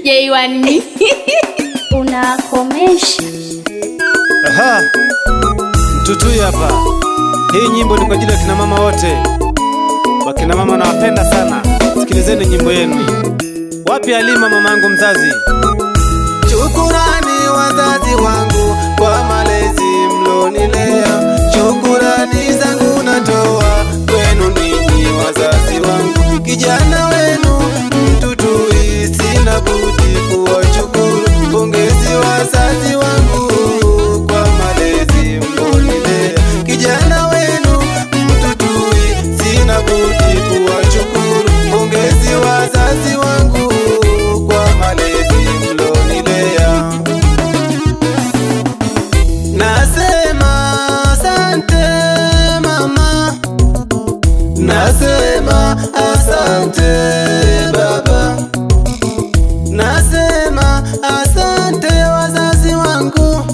DJ Wani unakomesha. Aha, Mtutui hapa. Hii nyimbo ni kwa ajili ya kina mama wote. Wakina mama nawapenda sana. Sikilizeni nyimbo yenu. Wapi Halima mamangu mzazi? Shukurani wazazi wangu kwa malezi mlonilea. Shukurani zangu natoa kwenu ninyi wazazi wangu. Kijana wenu Mtutui, sina budi kuwashukuru. Pongezi wazazi wangu kwa malezi mlonilea. Kijana wenu Mtutui, sina budi kuwashukuru. Pongezi wazazi wangu kwa malezi mlonilea. Nasema asante mama, nasema asante baba, nasema asante wazazi wangu,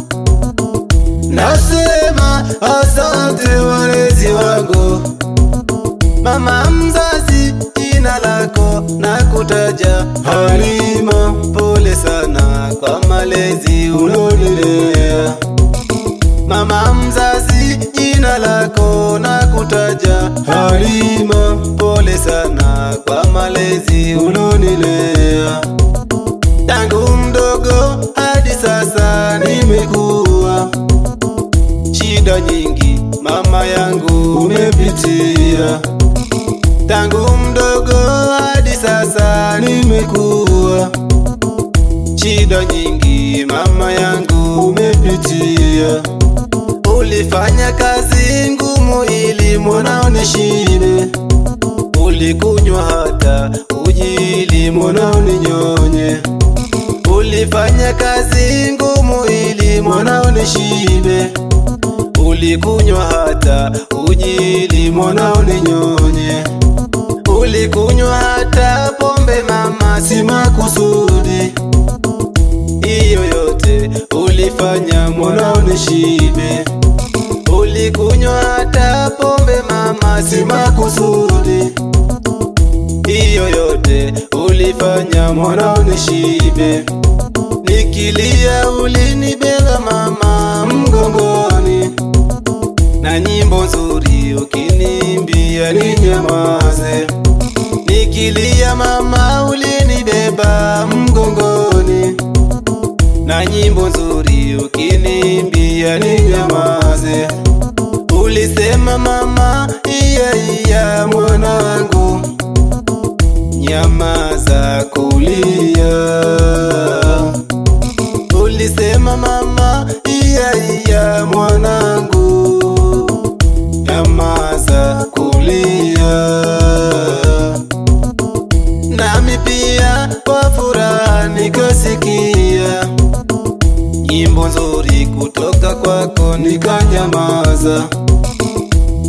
nasema asante walezi wangu. Mama mzazi, jina lako nakutaja Halima, pole sana kwa malezi ulonilea. Mama mzazi, jina lako nakutaja Halima, pole sana kwa malezi ulonilea. Tangu mdogo hadi sasa nimekuwa, shida nyingi mama yangu umepitia. Tangu mdogo hadi sasa nimekuwa, shida nyingi mama yangu umepitia. Ulifanya kazi ngumu ili mwanao nishibe, ulikunywa hata uji ili mwanao ninyonye. Ulifanya kazi ngumu ili mwanao nishibe, ulikunywa hata uji ili mwanao ninyonye. Ulikunywa hata pombe mama, si makusudi. Iyo yote ulifanya mwanao nishibe. Ulikunywa hata pombe mama, si makusudi. Iyo yote ulifanya mwanao nishibe. Nikilia ulinibeba mama mgongoni, na nyimbo nzuri ukiniimbia ninyamaze. Nikilia mama ulinibeba mgongoni, na nyimbo nzuri ukiniimbia ninyamaze. Ulisema mama, iya iya mwanangu, nyamaza kulia. Ulisema mama, iya iya mwanangu, nyamaza kulia. Nami pia kwa furaha nikasikia nyimbo nzuri kutoka kwako nikanyamaza.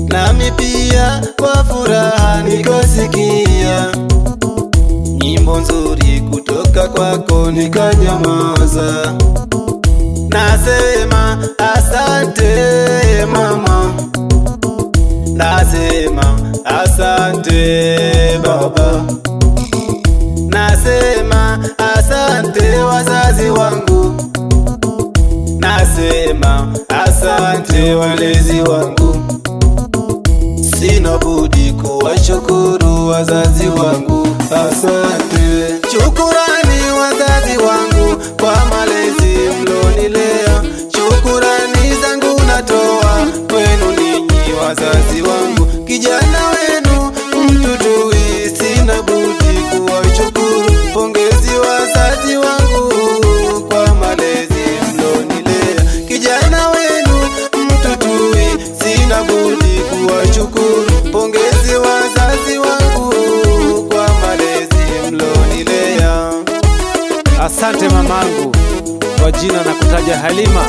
Nami pia kwa furaha nikasikia nyimbo nzuri kutoka kwako nikanyamaza. Nasema asante mama, nasema asante baba, nasema asante wazazi wangu, nasema asante walezi wangu. Sina budi kuwashukuru wazazi wangu, asante. Shukurani wazazi wangu kwa malezi mlonilea. Shukurani zangu natoa kwenu ninyi wazazi wangu. Kijana wenu Mtutui, sina budi kuwashukuru. Pongezi wazazi wangu kwa malezi mlonilea. Kijana wenu Mtutui, sina budi kuwashukuru. Pongezi wazazi wangu kwa malezi mlonilea. Asante mamangu. Kwa jina nakutaja Halima.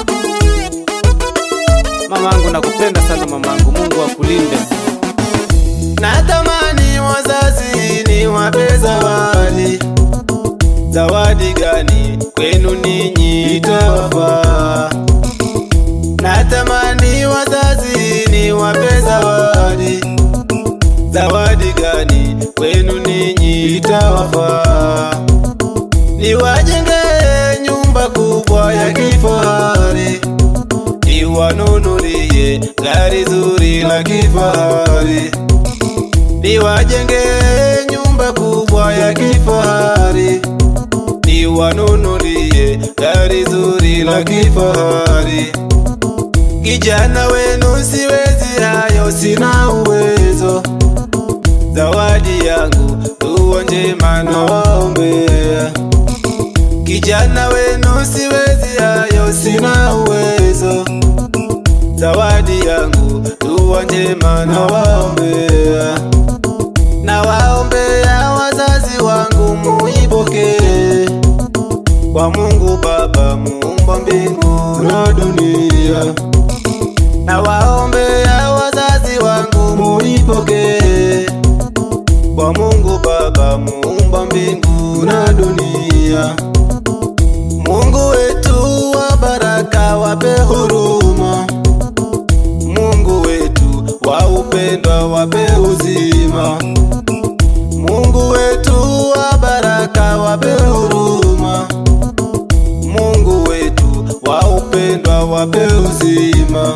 Mamangu nakupenda sana mamangu. Mungu akulinde. Natamani wazazi niwape zawadi. Zawadi gani kwenu ninyi itawafaa? Natamani wazazi niwape zawadi. Zawadi gani kwenu ninyi itawafaa? niwajenge nyumba kubwa ya kifahari, niwanunulie gari zuri la kifahari, niwajenge nyumba kubwa ya kifahari, niwanunulie gari zuri la kifahari. Kijana wenu siwezi hayo, sina uwezo. Zawadi yangu dua njema nawaombea. Kijana wenu siwezi hayo, sina uwezo. Zawadi yangu dua njema nawaombea. Nawaombea wazazi wangu muipokee kwa Mungu Baba muumba mbingu na dunia. Nawaombea wazazi wangu muipokee kwa Mungu Baba muumba mbingu na dunia. Mungu wetu wa baraka, wape huruma. Mungu wetu wa upendo, wape uzima. Mungu wetu wa baraka, wape huruma. Mungu wetu wa upendo, wape uzima.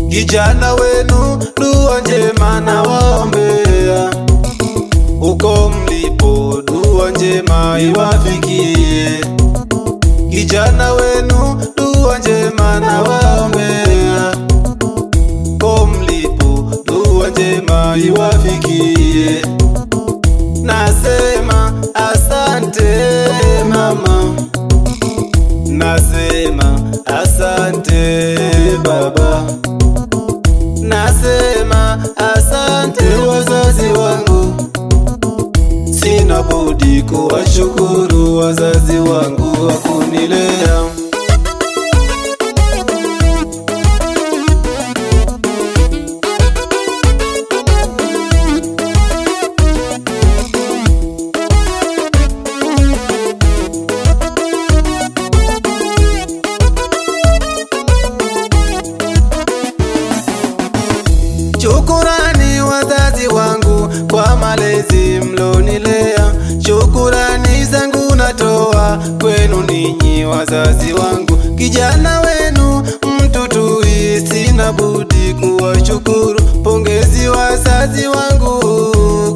Kijana wenu dua njema nawaombea. Uko mlipo dua njema iwafikie. Kijana wenu dua njema nawaombea. Uko mlipo dua njema iwafikie. Nasema asante mama, nasema asante baba, nasema asante wazazi wangu. Sina budi kuwashukuru wazazi wangu wa kunilea. Shukurani wazazi wangu kwa malezi mlonilea. Shukurani zangu natoa kwenu ninyi wazazi wangu. Kijana wenu mtutui, sina budi kuwashukuru. Pongezi wazazi wangu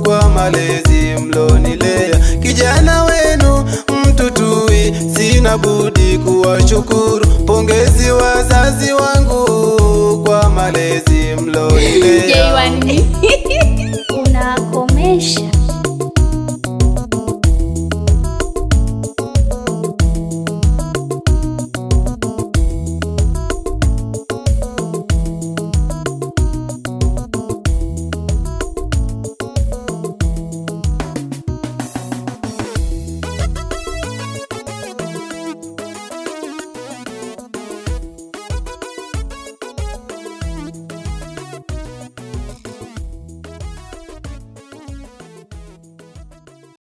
kwa malezi mlonilea. Kijana wenu mtutui, sina budi kuwashukuru. Pongezi wazazi wangu kwa malezi mlonilea. Unakomesha.